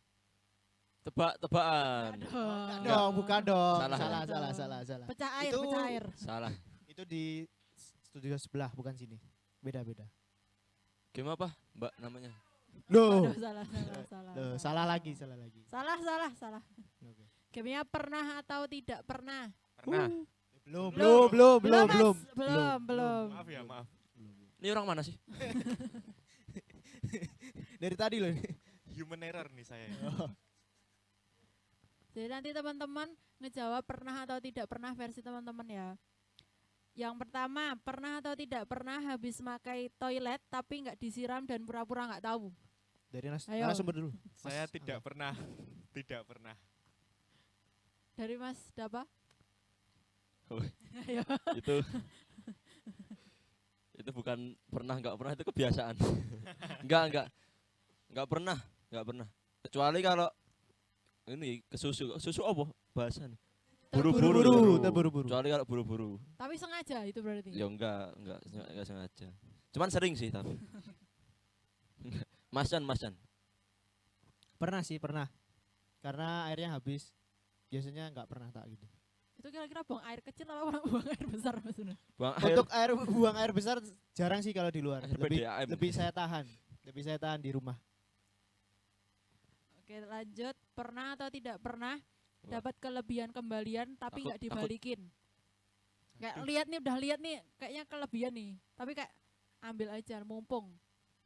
tebak-tebakan. Enggak Dong. dong, bukan dong. Salah. Salah. Pecah air, Itu- pecah air. Salah. Itu di studio sebelah, bukan sini. Beda-beda. Game apa, Mbak namanya? Loh. Aduh, salah. Loh, salah lagi. Salah. Oke. Gamenya pernah atau tidak pernah? pernah. Belum, Belum. belum. Mas. Belum. Maaf ya, maaf. Ini orang mana sih? Dari tadi loh ini. Human error nih saya. Jadi nanti teman-teman ngejawab pernah atau tidak pernah versi teman-teman ya. Yang pertama, pernah atau tidak pernah habis pakai toilet tapi nggak disiram dan pura-pura nggak tahu. Dari Ayo. narasumber dulu. Saya Mas tidak Angga. pernah. Tidak pernah. Dari Mas Dapa? Oh. Ayo. itu itu bukan pernah nggak pernah, itu kebiasaan. nggak pernah kecuali kalau ini ke susu apa bahasan Buru-buru. Terburu-buru. Kecuali kalau buru-buru. Tapi sengaja itu berarti. Ya enggak sengaja. Cuman sering sih tapi. Mas Chan. Pernah sih, pernah. Karena airnya habis. Biasanya nggak pernah tak gitu. Itu kira-kira buang air kecil apa buang air besar maksudnya? Buang air. Untuk buang air besar jarang sih kalau di luar. Air Lebih PDAM. lebih saya tahan. Lebih saya tahan di rumah. Oke, lanjut. Pernah atau tidak pernah Wah. dapat kelebihan kembalian tapi Aku- nggak dibalikin? Kayak udah lihat nih kayaknya kelebihan nih, tapi kayak ambil aja mumpung.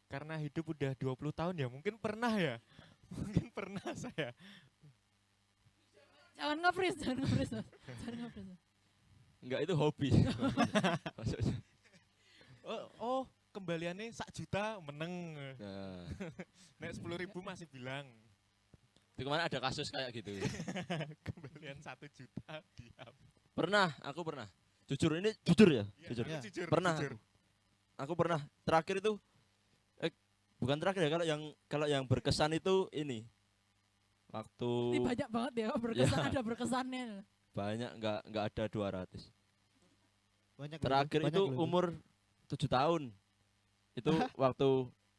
Karena hidup udah 20 tahun ya, mungkin pernah ya. Mungkin pernah saya. Jangan nge-freeze, jangan nge-freeze. Mas. Jangan nge-freeze. Enggak itu hobi. Maksudnya. Oh, kembaliannya 1 juta meneng. Nah, Nek 10.000 masih bilang. itu kemarin ada kasus kayak gitu. Kembalian 1 juta diam. Aku pernah. Jujur ini jujur ya, Iya, jujur. aku Ya. jujur, Pernah jujur. Aku pernah terakhir itu bukan terakhir ya kalau yang berkesan itu ini. Waktu Ini banyak banget ya berkesan, Ya. ada berkesannya. banyak enggak ada 200. Banyak Terakhir banyak itu loh umur 7 tahun. Itu waktu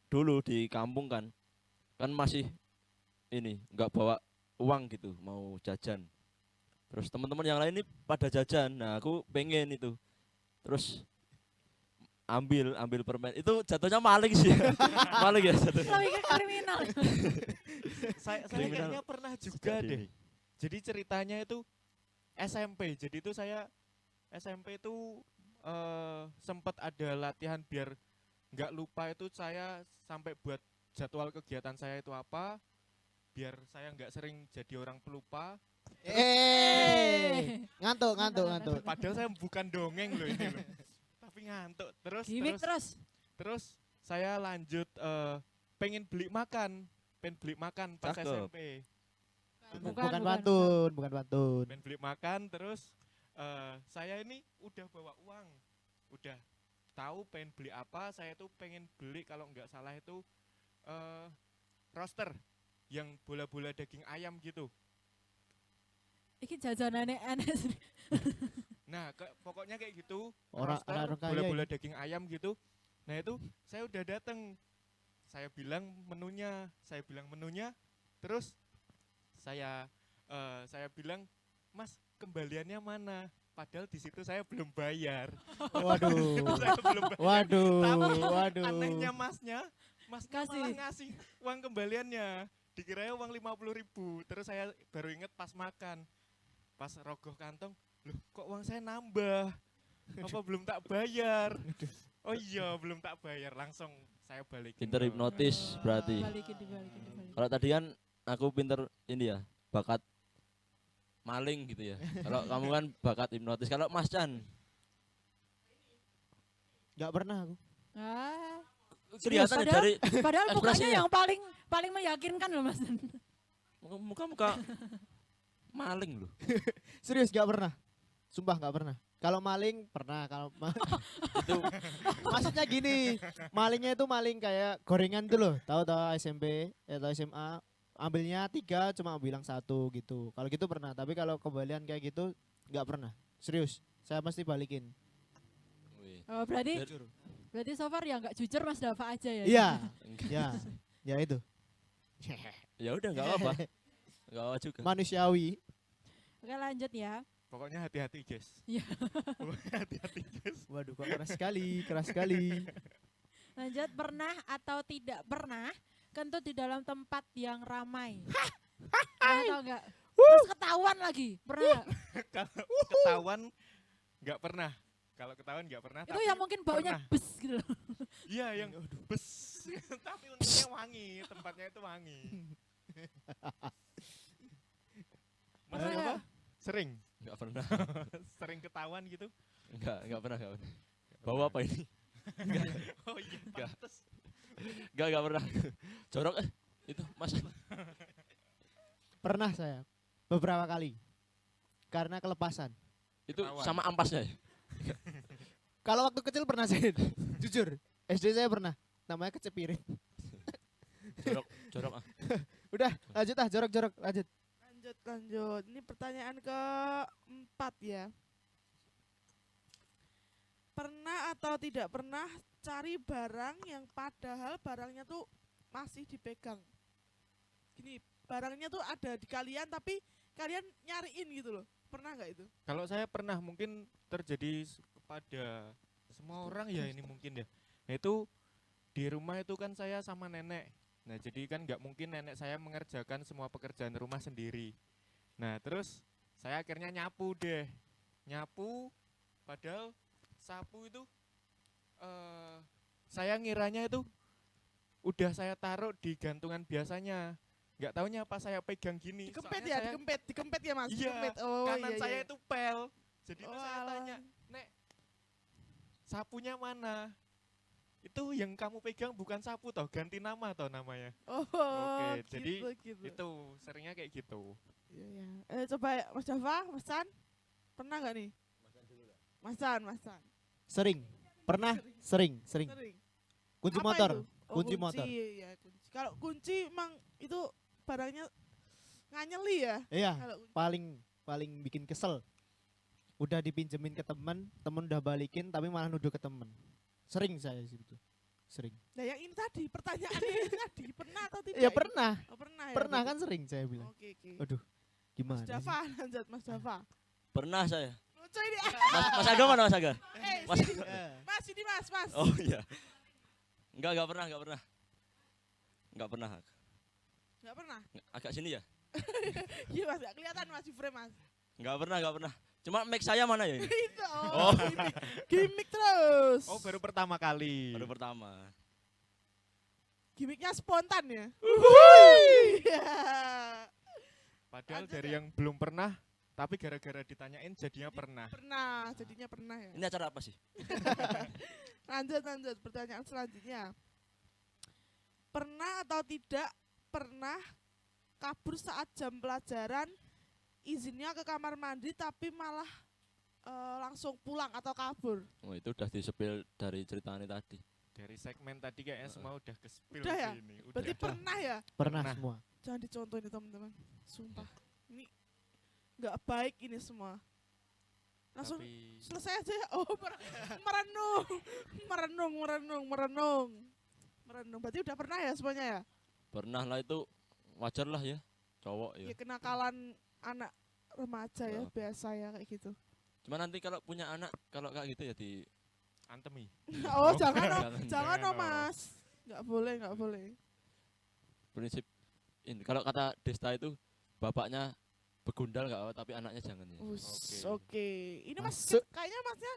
dulu di kampung kan masih ini enggak bawa uang gitu mau jajan. Terus teman-teman yang lain ini pada jajan. Nah, aku pengen itu. Terus ambil permen. Itu jatuhnya maling sih. Maling ya jatuhnya. Lebih ke kriminal. Saya Kriminal. kayaknya pernah juga Sejak deh. dini. Jadi ceritanya itu SMP. Jadi itu saya SMP itu sempat ada latihan biar nggak lupa itu saya sampai buat jadwal kegiatan saya itu apa biar saya nggak sering jadi orang pelupa. Ngantuk. Padahal saya bukan dongeng loh ini loh. Tapi ngantuk. Gimik terus. Terus saya lanjut pengen beli makan pas Cakep. SMP. Bukan pantun. Pengen beli makan terus saya ini udah bawa uang. Udah tahu pengen beli apa, saya tuh pengen beli kalau nggak salah itu roaster yang bola-bola daging ayam gitu. Iki jajanane NS. Nah, pokoknya kayak gitu, Orang roaster, orang kaya bola-bola ini. daging ayam gitu. Nah, itu saya udah dateng. Saya bilang menunya, terus saya bilang, "Mas, kembaliannya mana?" Padahal di situ saya belum bayar. Waduh. Saya belum bayar. Tapi Waduh. anehnya masnya Kasih. malah ngasih uang kembaliannya. Dikiranya uang 50.000. Terus saya baru inget pas makan. Pas rogoh kantong, loh kok uang saya nambah? Apa belum tak bayar? Oh iya, belum tak bayar. Langsung saya balikin. Pinter ke- hipnotis berarti. Dibalikin. Kalau tadi kan aku pinter ini ya, bakat maling gitu ya. Kalau kamu kan bakat hipnotis. Kalau Mas Chan Nggak pernah aku. Ah, kelihatan ya padahal- dari padahal mukanya Ekspresinya. yang paling meyakinkan loh Mas. muka maling loh. Serius nggak pernah. Sumpah nggak pernah. Kalau maling pernah. Kalau Itu maksudnya gini, malingnya itu maling kayak gorengan tuh loh. Tahu SMP atau SMA ambilnya 3 cuma bilang 1 gitu. Kalau gitu pernah. Tapi kalau kembalian kayak gitu nggak pernah. Serius. Saya pasti balikin. wih, Oh, berarti Jujur. so far ya nggak jujur Mas Dava aja ya. Iya. enggak. Ya. Ya itu. Ya udah enggak apa-apa. Enggak apa juga. Manusiawi. Oke, lanjut ya. Pokoknya hati-hati guys. Iya. Pokoknya hati-hati guys. Waduh kok keras sekali. Lanjut, pernah atau tidak pernah kentut di dalam tempat yang ramai? Atau enggak? Terus ketahuan lagi. Pernah nggak? Kalau ketahuan nggak pernah. Kalau ketahuan nggak pernah. Itu tapi yang mungkin baunya pernah. bes gitu loh. Iya yang bes. Tapi untungnya wangi. Tempatnya itu wangi. Mas Pernah apa? nggak? Sering. Enggak pernah. Sering ketahuan gitu. Enggak pernah. Bawa apa ini? Oh iya. Nggak. Pantes. Enggak pernah. Jorok itu Mas. Pernah saya. Beberapa kali. Karena kelepasan. Itu Ketahuan. sama ampasnya ya? Kalau waktu kecil pernah saya. Jujur. SD saya pernah. Namanya kecepirit. Jorok ah. Udah, lanjut jorok lanjut. Lanjut. Ini pertanyaan keempat ya. Pernah atau tidak pernah cari barang yang padahal barangnya tuh masih dipegang? Gini, barangnya tuh ada di kalian tapi kalian nyariin gitu loh. Pernah nggak itu? Kalau saya pernah, mungkin terjadi kepada semua orang ya ini mungkin ya. Itu di rumah itu kan saya sama nenek. Nah jadi kan nggak mungkin nenek saya mengerjakan semua pekerjaan rumah sendiri. Nah terus saya akhirnya nyapu deh. Nyapu, padahal sapu itu saya ngiranya itu udah saya taruh di gantungan biasanya. Nggak taunya pas saya pegang gini. Dikempet soalnya ya, saya, dikempet ya Mas. iya, Dikempet. Oh kanan iya, saya iya. itu pel. Jadi itu Oh, saya alah. tanya, Nek, sapunya mana? Itu yang kamu pegang bukan sapu toh, ganti nama toh namanya. Oh, Oke, gitu, jadi gitu. Itu seringnya kayak gitu. Iya, iya. Coba ya, Mas Java, Mas San, pernah nggak nih? Mas San. Sering. Pernah? Sering. Sering. Kunci Apa motor. itu? Oh, Kunci motor. Ya, kunci. Kalau kunci emang itu barangnya nganyeli ya? Iya, Kalau kunci. paling bikin kesel. Udah dipinjemin ke temen udah balikin tapi malah nuduh ke temen. Sering saya gitu. Sering. Nah, yang ini tadi pertanyaannya ini tadi pernah atau tidak? Ya ini? pernah. Oh, pernah ya. Pernah berarti. kan sering saya bilang. Oke. Aduh, gimana Mas sih? Java, lanjut Mas Java. Pernah saya. Lucu ini. Mas Aga mana Mas Aga? Mas Sini. Mas, ini Mas. Oh iya. Enggak pernah. Enggak pernah. Enggak pernah. Agak sini ya? Iya Mas, enggak kelihatan Mas di frame Mas. Enggak pernah. Cuma mic saya mana ya ini? Itu. Oh. Gimik terus. Oh, baru pertama kali. Baru pertama. Gimiknya spontan ya. Iya. Padahal Lanjut dari ya. yang belum pernah, tapi gara-gara ditanyain jadinya pernah. Pernah, jadinya pernah ya. Ini acara apa sih? Lanjut pertanyaan selanjutnya. Pernah atau tidak pernah kabur saat jam pelajaran, izinnya ke kamar mandi tapi malah langsung pulang atau kabur? Oh itu udah disepil dari ceritanya tadi. Dari segmen tadi kayaknya semua udah ke-spill Udah ya? ini. Udah. Berarti pernah ya? Pernah Pernah. semua. Jangan dicontoh ini teman-teman. Sumpah. Ini nggak baik ini semua. Langsung Tapi selesai aja ya. Oh, merenung. Berarti udah pernah ya semuanya ya? Pernah lah itu wajar lah ya. Cowok ya. Ya kenakalan anak remaja ya, Oh. biasa ya kayak gitu. Cuma nanti kalau punya anak kalau kayak gitu ya di antemi. Oh, jangan jangan. jangan Jangan, Mas. Nggak boleh. prinsip ini. Kalau kata Desta itu bapaknya begundal nggak apa tapi anaknya jangan ya. Oke. Ini Mas Masuk. kayaknya Masnya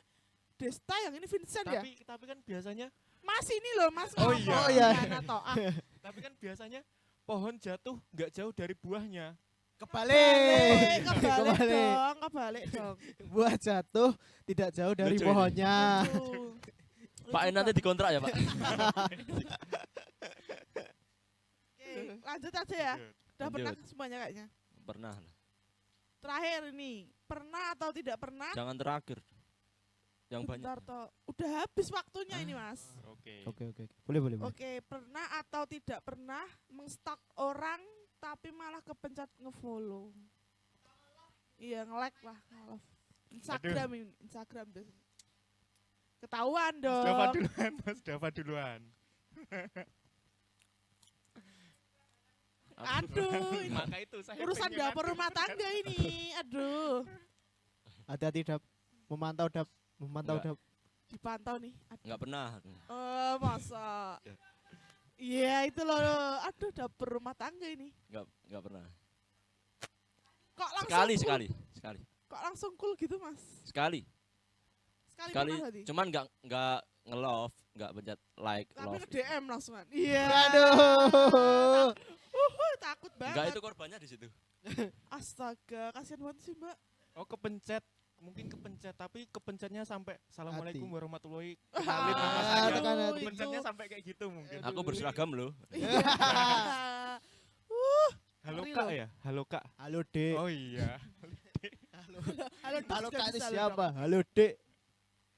Desta yang ini Vincent ya? Tapi kan biasanya Mas ini loh, Mas. Oh ngomong. iya. Oh iya. Jangan toh. Ah, tapi kan biasanya pohon jatuh nggak jauh dari buahnya. Kebalik. Kebalik dong. Buah jatuh tidak jauh dari Lucu ini. pohonnya. Lucu. Pak nanti dikontrak ya Pak. Oke, lanjut aja ya. Udah Lanjut. pernah semuanya kayaknya. Pernah lah. Terakhir ini, pernah atau tidak pernah? Jangan terakhir. Yang banyak. Bentar toh. Udah habis waktunya ini, Mas. Oke. Oke. Boleh. Oke, pernah atau tidak pernah mengstalk orang tapi malah kepencet ngefollow? Iya, nge-like lah, nge-love. Instagram deh. Ketahuan dong. Mas Dava duluan. Aduh, ini Maka itu saya urusan pengen dapur rumah tangga ini. Aduh, Hati-hati memantau Enggak. dap. dipantau nih. Enggak pernah. Masa. Iya, itu loh. Aduh, dapur rumah tangga ini. Enggak pernah. Kok langsung Sekali. Kok langsung cool gitu, Mas? Sekali. Sekali Sekali. pernah tadi. Cuman enggak nge-love, enggak pencet like, Tapi love. ke DM langsungan. Iya. Aduh. Takut banget. Enggak itu korbannya di situ. Astaga, kasihan banget sih, Mbak. Oh kepencet, mungkin kepencet, tapi kepencetnya sampai assalamualaikum Hati. warahmatullahi Aduh, kenalin nama Ah, saya. tekan hati. Kepencetnya sampai kayak gitu mungkin. Aduh. Aku berseragam loh. Iya. Halo Ngeri Kak loh. ya? Halo Kak. Halo Dek. Oh iya. Halo, Dok, Halo sudah Kak itu bisa, siapa? Dok. Halo Dek.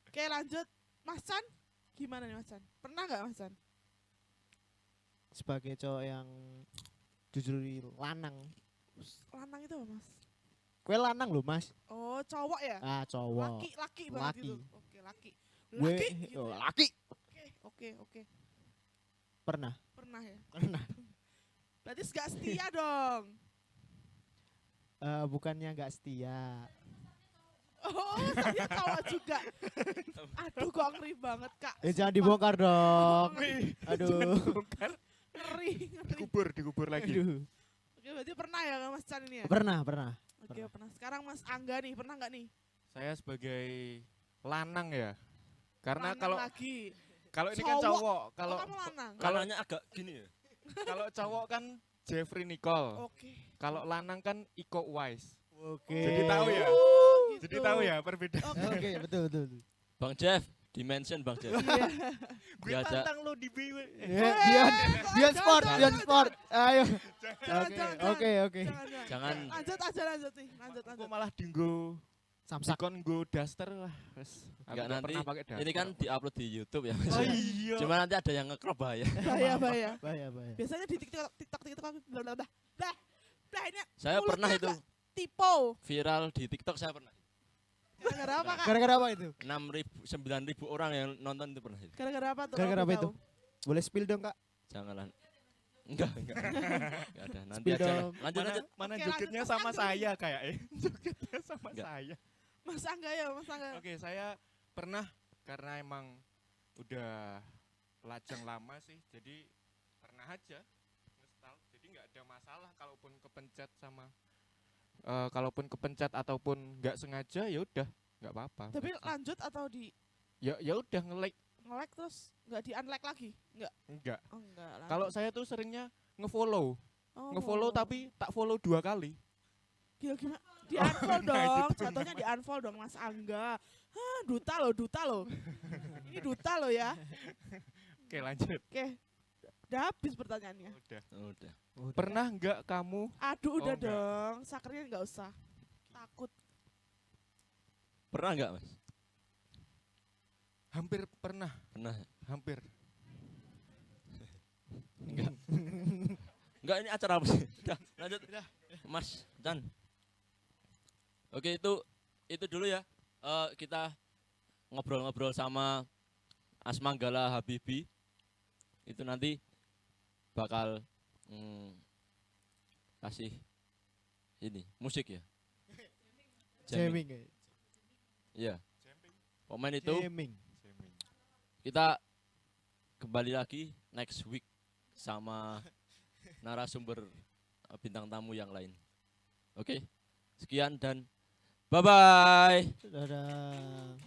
Oke, lanjut. Mas Chan, gimana nih Mas Chan? Pernah nggak Mas Chan? Sebagai cowok yang jujur lanang, Lanang itu apa, Mas? Kue lanang loh Mas. Oh, cowok ya? Ah cowok. Laki banget Laki. gitu. Oke, laki. Gue Laki. gitu oh, ya? laki. Oke. Pernah. Pernah ya? Pernah. Berarti gak setia dong. Bukannya nggak setia. Oh, saya cowok juga. Aduh, kok ngeri banget, Kak. Jangan Sumpah. dibongkar dong. Wih, Aduh. Ngeri. dikubur lagi. Aduh. Oke, berarti pernah ya Mas Chan ini ya? Pernah. Oke, pernah. Sekarang Mas Angga nih, pernah nggak nih? Saya sebagai lanang ya. Karena Lanang lagi. kalau ini kan Cowok. cowok, Kalau kalau kamu lanang. Kalau- Kalanya agak gini ya. kalau cowok kan Jeffrey Nicole. Oke. Kalau lanang kan Iko Uwais. Oke. Jadi tahu ya? Oh, gitu. Jadi tahu ya perbedaan. Oke, betul. Bang Jeff, dimension Bang Jeff. Iya. Gue Diajak. tantang lo di BW. Biar sport. Ayo. Jangan. Oke. Jangan Lanjut nih. Lanjut. Aku malah dinggo Samsak. dikon go daster lah. Wes. Aku Enggak, nggak nanti pernah pakai daster. ini kan diupload di YouTube ya. Mas. Oh iya. Cuma nanti ada yang nge-crop bahaya. Bahaya. Bahaya. Biasanya di TikTok aku Dah ini Saya mulutnya pernah itu agak tipe. viral di TikTok, saya pernah. Gara-gara apa, Kak? Gara-gara apa itu? 9.000 orang yang nonton itu pernah itu. Gara-gara apa tuh? Gara-gara kalau apa itu? tahu? Boleh spill dong kak? Janganlah. Enggak. Enggak ada. Nanti Spill aja lah. dong. Lanjut. Mana Oke, jogetnya lanjut, sama Mas Angga. saya kayak jogetnya sama Enggak. saya. Mas Angga ya, Mas Angga. Oke, saya pernah karena emang udah lajang lama sih, jadi pernah aja ngestal. Jadi nggak ada masalah kalaupun kepencet sama kalaupun kepencet ataupun nggak sengaja ya udah nggak apa-apa. Tapi lanjut atau di ya udah nge-like nge-like terus nggak di-unlike lagi? enggak. Oh, enggak. lanjut. Kalau saya tuh seringnya nge-follow, Oh. nge-follow tapi tak follow 2 kali. Gila. Di-unfollow nah dong. gitu. Jatuhnya di-unfollow dong Mas Angga. Hah, duta loh. Ini duta loh ya. Oke, lanjut. Oke. Udah habis pertanyaannya. Udah. Udah. Pernah nggak kamu Aduh, udah Oh, enggak. dong. Sakernya nggak usah. Takut. Pernah enggak, Mas? hampir pernah, Pernah. hampir. Enggak. Enggak, ini acara apa sih? Udah, lanjut. Mas Dan. Oke, itu dulu ya. Kita ngobrol-ngobrol sama Asmanggala Habibi. Itu nanti bakal kasih ini musik ya. Jamming. Iya. Pemain itu Jamming. kita kembali lagi next week sama narasumber bintang tamu yang lain. Oke. Sekian dan bye-bye. Dadah.